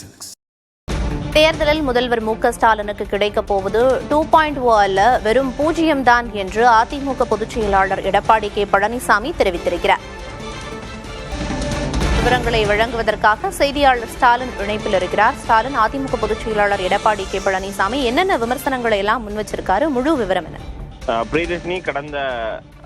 Silks. தேர்தலில் முதல்வர் ஸ்டாலினுக்கு கிடைக்கப் போவது 2.0 அல்ல, வெறும் 0 தான் என்று அதிமுக பொதுச் செயலாளர் எடப்பாடி கே பழனிசாமி தெரிவித்திருக்கிறார். விவரங்களை வழங்குவதற்காக செய்தியாளர் ஸ்டாலின் இணைப்பில் இருக்கிறார். ஸ்டாலின், அதிமுக பொதுச் செயலாளர் எடப்பாடி கே பழனிசாமி என்னென்ன விமர்சனங்களை எல்லாம் முன்வச்சிருக்காரு? முழு விவரம் என்ன? பிரியதர்ஷினி, கடந்த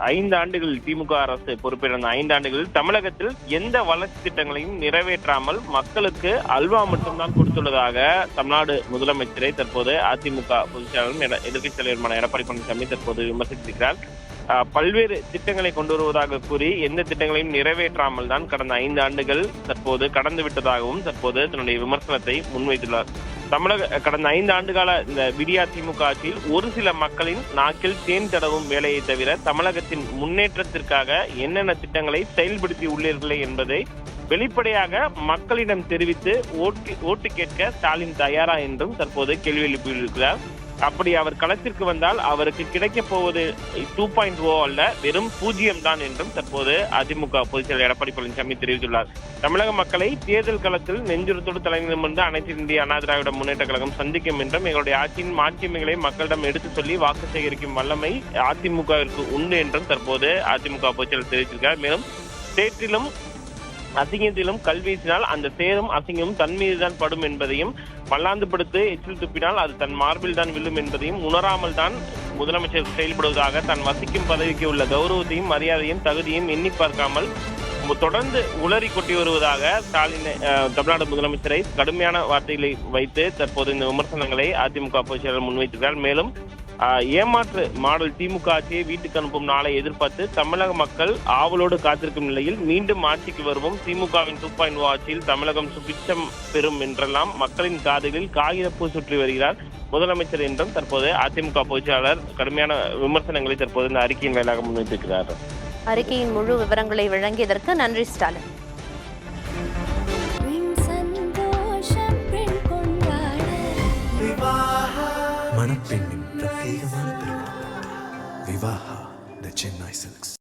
5 ஆண்டுகள் திமுக அரசு பொறுப்பேற்ற 5 ஆண்டுகளில் தமிழகத்தில் எந்த வளர்ச்சி திட்டங்களையும் நிறைவேற்றாமல் மக்களுக்கு அல்வா மட்டும்தான் கொடுத்துள்ளதாக தமிழ்நாடு முதலமைச்சரை தற்போது அதிமுக பொதுச் செயலாளரும் எதிர்க்கட்சித் தலைவருமான எடப்பாடி பழனிசாமி தற்போது விமர்சித்திருக்கிறார். பல்வேறு திட்டங்களை கொண்டு வருவதாக கூறி எந்த திட்டங்களையும் நிறைவேற்றாமல் தான் கடந்த 5 ஆண்டுகள் தற்போது கடந்து விட்டதாகவும் தற்போது தன்னுடைய விமர்சனத்தை முன்வைத்துள்ளார். கடந்த 5 ஆண்டுகால இந்த விடியா திமுக ஆட்சியில் ஒரு சில மக்களின் நாக்கில் தேன் தடவும் வேலையை தவிர தமிழகத்தின் முன்னேற்றத்திற்காக என்னென்ன திட்டங்களை செயல்படுத்தி உள்ளீர்களே என்பதை வெளிப்படையாக மக்களிடம் தெரிவித்து ஓட்டு கேட்க ஸ்டாலின் தயாரா என்றும் தற்போது கேள்வி எழுப்பியிருக்கிறார். அப்படி அவர் களத்திற்கு வந்தால் அவருக்கு கிடைக்கப் போவது 2.0 அல்ல, வெறும் 0 தான் என்றும் தற்போது அதிமுக பொதுச் செயலர் எடப்பாடி பழனிசாமி தெரிவித்துள்ளார். தமிழக மக்களை தேர்தல் களத்தில் நெஞ்சுறுத்தோடு தலைநிமிர்ந்து அனைத்து இந்திய அண்ணா திராவிட முன்னேற்ற கழகம் சந்திக்கும் என்றும் எங்களுடைய ஆட்சியின் மாட்சிமைகளை மக்களிடம் எடுத்து சொல்லி வாக்கு சேகரிக்கும் வல்லமை அதிமுகவிற்கு உண்டு என்றும் தற்போது அதிமுக பொதுச் செயலர் தெரிவித்திருக்கிறார். மேலும் சேற்றிலும் அசிங்கத்திலும் கல் வீசினால் அந்த சேரும் அசிங்கமும் தன் மீதுதான் படும் என்பதையும், மல்லாந்து படுத்து எச்சில் துப்பினால் அது தன் மார்பில் தான் விழும் என்பதையும் உணராமல் தான் முதலமைச்சர் செயல்படுவதாக தன் வசிக்கும் பதவிக்கு உள்ள கௌரவத்தையும் மரியாதையும் தகுதியும் எண்ணி பார்க்காமல் தொடர்ந்து உளறி கொட்டி வருவதாக ஸ்டாலின் தமிழ்நாடு முதலமைச்சரை கடுமையான வார்த்தைகளை வைத்து தற்போது இந்த விமர்சனங்களை அதிமுக பொதுச் செயலர் முன்வைத்திருக்கிறார். மேலும் ஏமாற்று மாடல் திமுக ஆட்சியை வீட்டுக்கு அனுப்பும் நாளை எதிர்பார்த்து தமிழக மக்கள் ஆவலோடு காத்திருக்கும் நிலையில் மீண்டும் ஆட்சிக்கு வருவோம், திமுகவின் 2.0 ஆட்சியில் தமிழகம் சுபிட்சம் பெறும் என்றெல்லாம் மக்களின் காதுகளில் காகிதப்பூ சுற்றி வருகிறார் முதலமைச்சர் என்றும் தற்போது அதிமுக பொதுச்செயலாளர் கடுமையான விமர்சனங்களை தற்போது இந்த அறிக்கையின் மேலாக முன்வைத்திருக்கிறார். அறிக்கையின் முழு விவரங்களை வழங்கியதற்கு நன்றி ஸ்டாலின். மணப்பெண்ணின் பிரத்யேகமான திருமணம் விவாஹா தி சென்னை சில்க்ஸ்.